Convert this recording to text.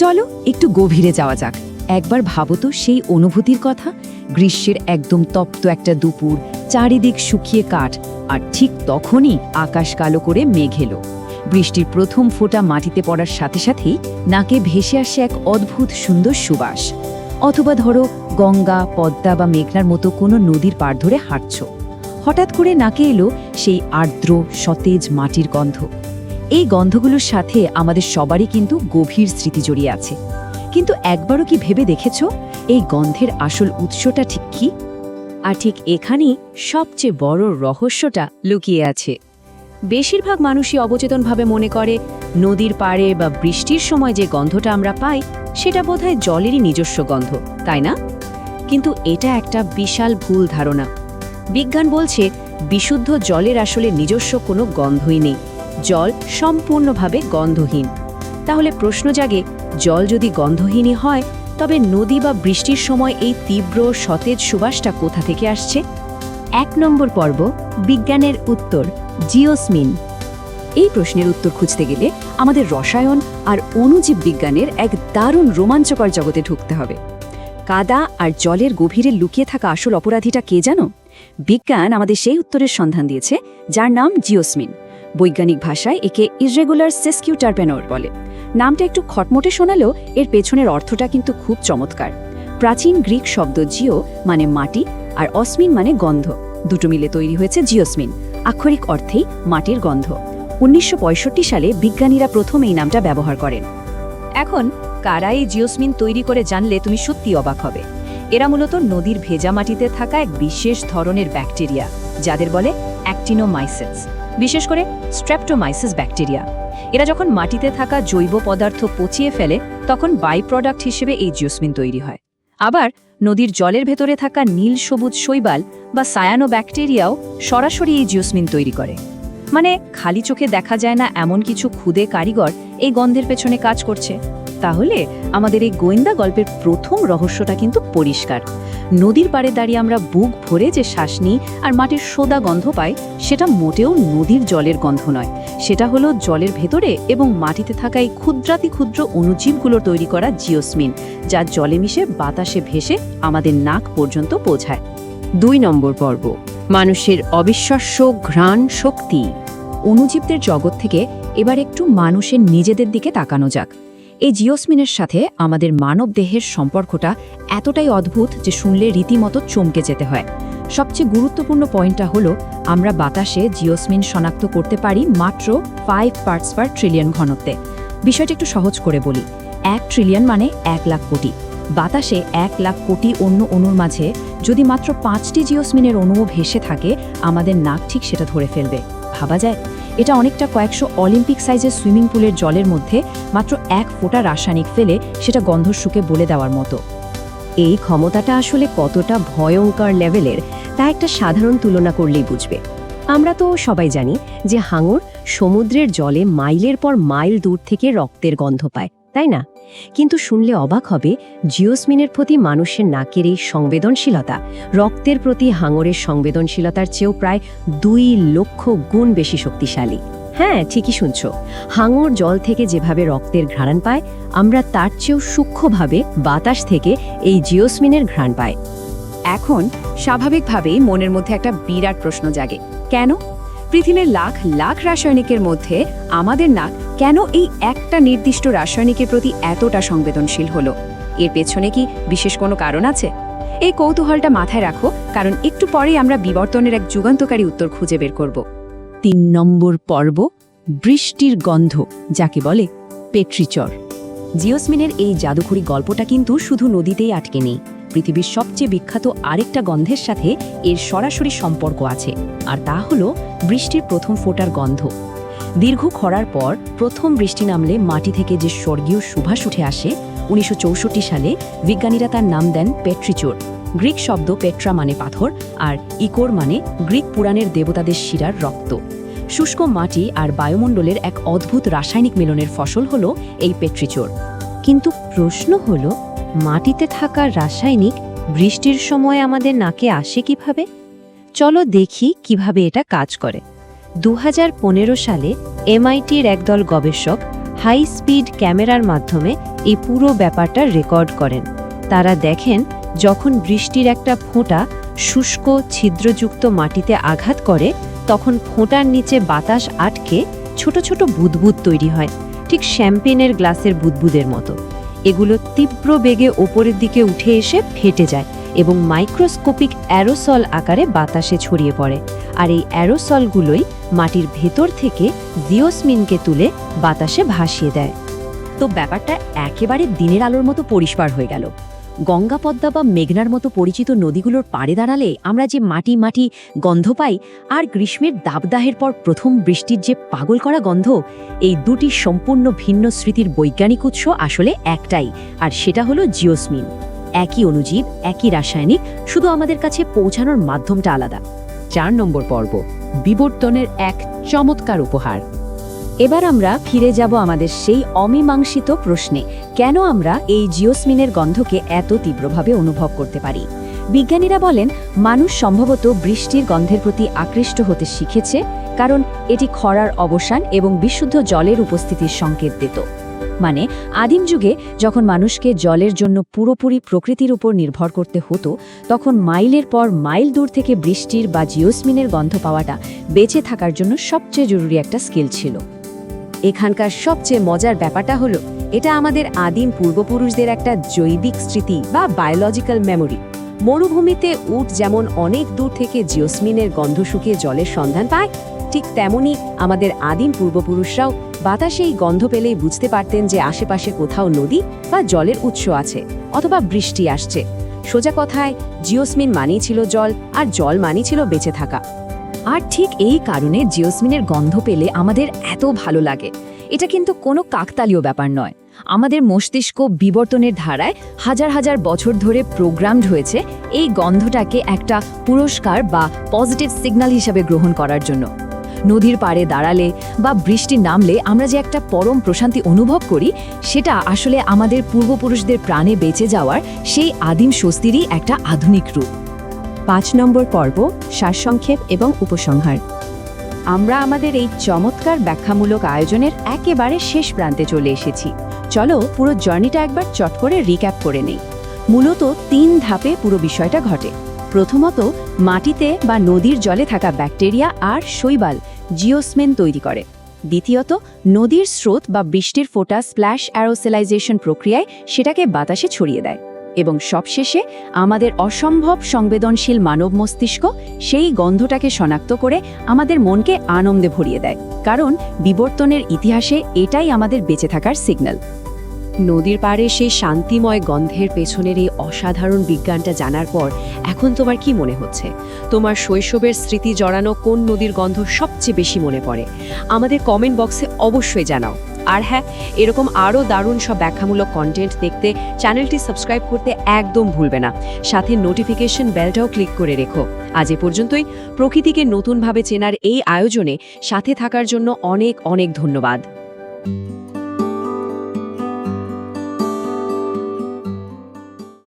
চলো একটু গভীরে যাওয়া যাক। একবার ভাবো তো সেই অনুভূতির কথা। গ্রীষ্মের একদম তপ্ত একটা দুপুর, চারিদিক শুকিয়ে কাঠ, আর ঠিক তখনই আকাশ কালো করে মেঘ এলো। বৃষ্টির প্রথম ফোঁটা মাটিতে পড়ার সাথে সাথেই নাকে ভেসে আসে এক অদ্ভুত সুন্দর সুবাস। অথবা ধরো গঙ্গা, পদ্মা বা মেঘনার মতো কোনো নদীর পাড় ধরে হাঁটছ, হঠাৎ করে নাকে এলো সেই আর্দ্র সতেজ মাটির গন্ধ। এই গন্ধগুলোর সাথে আমাদের সবারই কিন্তু গভীর স্মৃতি জড়িয়ে আছে। কিন্তু একবারও কি ভেবে দেখেছ এই গন্ধের আসল উৎসটা ঠিক কি? আর ঠিক এখানেই সবচেয়ে বড় রহস্যটা লুকিয়ে আছে। বেশিরভাগ মানুষই অবচেতনভাবে মনে করে নদীর পাড়ে বা বৃষ্টির সময় যে গন্ধটা আমরা পাই সেটা বোধহয় জলেরই নিজস্ব গন্ধ, তাই না? কিন্তু এটা একটা বিশাল ভুল ধারণা। বিজ্ঞান বলছে বিশুদ্ধ জলের আসলে নিজস্ব কোনো গন্ধই নেই। জল সম্পূর্ণভাবে গন্ধহীন। তাহলে প্রশ্ন জাগে, জল যদি গন্ধহীনই হয় তবে নদী বা বৃষ্টির সময় এই তীব্র সতেজ সুবাসটা কোথা থেকে আসছে? 1 নম্বর পর্ব, বিজ্ঞানের উত্তর, জিওসমিন। এই প্রশ্নের উত্তর খুঁজতে গেলে আমাদের রসায়ন আর অণুজীব বিজ্ঞানের এক দারুণ রোমাঞ্চকর জগতে ঢুকতে হবে। কাদা আর জলের গভীরে লুকিয়ে থাকা আসল অপরাধীটা কে জানো? বিজ্ঞান আমাদের সেই উত্তরের সন্ধান দিয়েছে, যার নাম জিওসমিন। বৈজ্ঞানিক ভাষায় একে ইররেগুলার সেস্কিউ টারপেনোর বলে। নামটা একটু খটমটে শোনালেও এর পেছনের অর্থটা কিন্তু খুব চমৎকার। প্রাচীন গ্রিক শব্দ জিও মানে মাটি আর অসমিন মানে গন্ধ, দুটো মিলে তৈরি হয়েছে জিওসমিন, আক্ষরিক অর্থেই মাটির গন্ধ। 1965 সালে বিজ্ঞানীরা প্রথম এই নামটা ব্যবহার করেন। এখন কারা এই জিওসমিন তৈরি করে জানলে তুমি সত্যি অবাক হবে। এরা মূলত নদীর ভেজা মাটিতে থাকা এক বিশেষ ধরনের ব্যাকটেরিয়া, যাদের বলে অ্যাক্টিনোমাইসিস, বিশেষ করে স্ট্রেপ্টোমাইসিস ব্যাকটেরিয়া। এরা যখন মাটিতে থাকা জৈব পদার্থ পচিয়ে ফেলে তখন বাই প্রোডাক্ট হিসেবে এই জিওসমিন তৈরি হয়। আবার নদীর জলের ভেতরে থাকা নীল সবুজ শৈবাল বা সায়ানো ব্যাকটেরিয়াও সরাসরি এই জিওসমিন তৈরি করে। মানে খালি চোখে দেখা যায় না এমন কিছু ক্ষুদে কারিগর এই গন্ধের পেছনে কাজ করছে। তাহলে আমাদের এই গোয়েন্দা গল্পের প্রথম রহস্যটা কিন্তু পরিষ্কার। নদীর পাড়ে দাঁড়িয়ে আমরা বুক ভরে যে শ্বাস নিই আর মাটির সোদা গন্ধ পাই, সেটা মোটেও নদীর জলের গন্ধ নয়। সেটা হলো জলের ভেতরে এবং মাটিতে থাকা এই ক্ষুদ্রাতি ক্ষুদ্র অণুজীবগুলো তৈরি করা জিওসমিন, যা জলে মিশে বাতাসে ভেসে আমাদের নাক পর্যন্ত পৌঁছায়। 2 নম্বর পর্ব, মানুষের অবিশ্বাস্য ঘ্রাণ শক্তি। অণুজীবদের জগৎ থেকে এবার একটু মানুষের নিজেদের দিকে তাকানো যাক। এই জিওসমিনের সাথে আমাদের মানব দেহের সম্পর্কটা এতটাই অদ্ভুত যে শুনলে রীতিমতো চমকে যেতে হয়। সবচেয়ে গুরুত্বপূর্ণ পয়েন্টটা হলো আমরা বাতাসে জিওসমিন শনাক্ত করতে পারি মাত্র 5 পার্টস পার ট্রিলিয়ন ঘনত্বে। বিষয়টা একটু সহজ করে বলি, 1 ট্রিলিয়ন মানে 1 লাখ কোটি। বাতাসে 1 লাখ কোটি অন্য অণুর মাঝে যদি মাত্র 5টি জিওসমিনের অণুও ভেসে থাকে, আমাদের নাক ঠিক সেটা ধরে ফেলবে। ভাবা যায়? এটা অনেকটা কয়েকশো অলিম্পিক সাইজের সুইমিং পুলের জলের মধ্যে মাত্র 1 ফোঁটা রাসায়নিক ফেলে সেটা গন্ধ শুকে বলে দেওয়ার মতো। এই ক্ষমতাটা আসলে কতটা ভয়ঙ্কর লেভেলের তা একটা সাধারণ তুলনা করলেই বুঝবে। আমরা তো সবাই জানি যে হাঙর সমুদ্রের জলে মাইলের পর মাইল দূর থেকে রক্তের গন্ধ পায়, তাই না? কিন্তু শুনলে অবাক হবে, জিওসমিনের প্রতি মানুষের নাকের এই সংবেদনশীলতা রক্তের প্রতি হাঙরের সংবেদনশীলতার চেয়েও প্রায় 2 লক্ষ গুণ বেশি শক্তিশালী। হ্যাঁ, ঠিকই শুনছ। হাঙর জল থেকে যেভাবে রক্তের ঘ্রাণ পায়, আমরা তার চেয়েও সূক্ষ্মভাবে বাতাস থেকে এই জিওসমিনের ঘ্রাণ পাই। এখন স্বাভাবিকভাবেই মনের মধ্যে একটা বিরাট প্রশ্ন জাগে, কেন? পৃথিবীর লাখ লাখ রাসায়নিকের মধ্যে আমাদের নাক কেন এই একটা নির্দিষ্ট রাসায়নিকের প্রতি এতটা সংবেদনশীল হলো? এর পেছনে কি বিশেষ কোনো কারণ আছে? এই কৌতূহলটা মাথায় রাখো, কারণ একটু পরেই আমরা বিবর্তনের এক যুগান্তকারী উত্তর খুঁজে বের করব। 3 নম্বর পর্ব, বৃষ্টির গন্ধ, যাকে বলে পেট্রিচর। জিওসমিনের এই জাদুঘরি গল্পটা কিন্তু শুধু নদীতেই আটকে নেই। পৃথিবীর সবচেয়ে বিখ্যাত আরেকটা গন্ধের সাথে এর সরাসরি সম্পর্ক আছে, আর তা হলো বৃষ্টির প্রথম ফোঁটার গন্ধ। দীর্ঘ খরার পর প্রথম বৃষ্টি নামলে মাটি থেকে যে স্বর্গীয় সুবাস উঠে আসে, 1964 সালে বিজ্ঞানীরা তার নাম দেন পেট্রিচর। গ্রিক শব্দ পেট্রা মানে পাথর, আর ইকোর মানে গ্রিক পুরাণের দেবতাদের শিরার রক্ত। শুষ্ক মাটি আর বায়ুমণ্ডলের এক অদ্ভুত রাসায়নিক মিলনের ফসল হলো এই পেট্রিচর। কিন্তু প্রশ্ন হলো, মাটিতে থাকা রাসায়নিক বৃষ্টির সময় আমাদের নাকে আসে কিভাবে? চলো দেখি কিভাবে এটা কাজ করে। 2015 সালে MITর একদল গবেষক হাই স্পিড ক্যামেরার মাধ্যমে এই পুরো ব্যাপারটা রেকর্ড করেন। তারা দেখেন যখন বৃষ্টির একটা ফোঁটা শুষ্ক ছিদ্রযুক্ত মাটিতে আঘাত করে, তখন ফোঁটার নিচে বাতাস আটকে ছোট ছোট বুদবুদ তৈরি হয়, ঠিক শ্যাম্পেনের গ্লাসের বুদবুদের মতো। এগুলো তীব্র বেগে ওপরের দিকে উঠে এসে ফেটে যায় এবং মাইক্রোস্কোপিক অ্যারোসল আকারে বাতাসে ছড়িয়ে পড়ে। আর এই অ্যারোসলগুলোই মাটির ভেতর থেকে জিওসমিনকে তুলে বাতাসে ভাসিয়ে দেয়। তো ব্যাপারটা একেবারে দিনের আলোর মতো পরিষ্কার হয়ে গেল। গঙ্গা, পদ্মা বা মেঘনার মতো পরিচিত নদীগুলোর পাড়ে দাঁড়ালে আমরা যে মাটি মাটি গন্ধ পাই, আর গ্রীষ্মের দাবদাহের পর প্রথম বৃষ্টির যে পাগল করা গন্ধ, এই দুটি সম্পূর্ণ ভিন্ন স্মৃতির বৈজ্ঞানিক উৎস আসলে একটাই, আর সেটা হলো জিওসমিন। একই অণুজীব, একই রাসায়নিক, শুধু আমাদের কাছে পৌঁছানোর মাধ্যমটা আলাদা। 4 নম্বর পর্ব, বিবর্তনের এক চমৎকার উপহার। এবার আমরা ফিরে যাব আমাদের সেই অমীমাংসিত প্রশ্নে, কেন আমরা এই জিওসমিনের গন্ধকে এত তীব্রভাবে অনুভব করতে পারি। বিজ্ঞানীরা বলেন মানুষ সম্ভবত বৃষ্টির গন্ধের প্রতি আকৃষ্ট হতে শিখেছে, কারণ এটি খরার অবসান এবং বিশুদ্ধ জলের উপস্থিতির সংকেত দিত। মানে আদিম যুগে যখন মানুষকে জলের জন্য পুরোপুরি প্রকৃতির উপর নির্ভর করতে হতো, তখন মাইলের পর মাইল দূর থেকে বৃষ্টির বা জিওসমিনের গন্ধ পাওয়াটা বেঁচে থাকার জন্য সবচেয়ে জরুরি একটা স্কিল ছিল। এখানকার সবচেয়ে মজার ব্যাপারটা হলো, এটা আমাদের আদিম পূর্বপুরুষদের একটা জৈবিক স্মৃতি বা বায়োলজিক্যাল মেমোরি। মরুভূমিতে উট যেমন অনেক দূর থেকে জিওসমিনের গন্ধ শুকিয়ে জলের সন্ধান পায়, ঠিক তেমনি আমাদের আদিম পূর্বপুরুষরাও বাতাসে এই গন্ধ পেলেই বুঝতে পারতেন যে আশেপাশে কোথাও নদী বা জলের উৎস আছে, অথবা বৃষ্টি আসছে। সোজা কথায় জিওসমিন মানেই ছিল জল, আর জল মানেই ছিল বেঁচে থাকা। আর ঠিক এই কারণে জিওসমিনের গন্ধ পেলে আমাদের এত ভালো লাগে। এটা কিন্তু কোনো কাকতালীয় ব্যাপার নয়। আমাদের মস্তিষ্ক বিবর্তনের ধারায় হাজার হাজার বছর ধরে প্রোগ্রামড হয়েছে এই গন্ধটাকে একটা পুরস্কার বা পজিটিভ সিগন্যাল হিসেবে গ্রহণ করার জন্য। নদীর পাড়ে দাঁড়ালে বা বৃষ্টি নামলে আমরা যে একটা পরম প্রশান্তি অনুভব করি, সেটা আসলে আমাদের পূর্বপুরুষদের প্রাণে বেঁচে যাওয়ার সেই আদিম স্বস্তিরই একটা আধুনিক রূপ। 5 নম্বর পর্ব, সারসংক্ষেপ এবং উপসংহার। আমরা আমাদের এই চমৎকার ব্যাখ্যামূলক আয়োজনের একেবারে শেষ প্রান্তে চলে এসেছি। চলো পুরো জার্নিটা একবার চট করে রিক্যাপ করে নেই। মূলত 3 ধাপে পুরো বিষয়টা ঘটে। প্রথমত, মাটিতে বা নদীর জলে থাকা ব্যাকটেরিয়া আর শৈবাল জিওসমিন তৈরি করে। দ্বিতীয়ত, নদীর স্রোত বা বৃষ্টির ফোঁটা স্প্ল্যাশ অ্যারোসেলাইজেশন প্রক্রিয়ায় সেটাকে বাতাসে ছড়িয়ে দেয়। এবং সবশেষে আমাদের অসম্ভব সংবেদনশীল মানব মস্তিষ্ক সেই গন্ধটাকে শনাক্ত করে আমাদের মনকে আনন্দে ভরিয়ে দেয়, কারণ বিবর্তনের ইতিহাসে এটাই আমাদের বেঁচে থাকার সিগন্যাল। নদীর পাড়ে সেই শান্তিময় গন্ধের পেছনের এই অসাধারণ বিজ্ঞানটা জানার পর এখন তোমার কি মনে হচ্ছে? তোমার শৈশবের স্মৃতি জড়ানো কোন নদীর গন্ধ সবচেয়ে বেশি মনে পড়ে? আমাদের কমেন্ট বক্সে অবশ্যই জানাও। আর হ্যাঁ, এরকম আরও দারুণ সব ব্যাখ্যামূলক কন্টেন্ট দেখতে চ্যানেলটি সাবস্ক্রাইব করতে একদম ভুলবে না। সাথে নোটিফিকেশন বেলটাও ক্লিক করে রেখো। আজ এ পর্যন্তই। প্রকৃতিকে নতুনভাবে চেনার এই আয়োজনে সাথে থাকার জন্য অনেক অনেক ধন্যবাদ।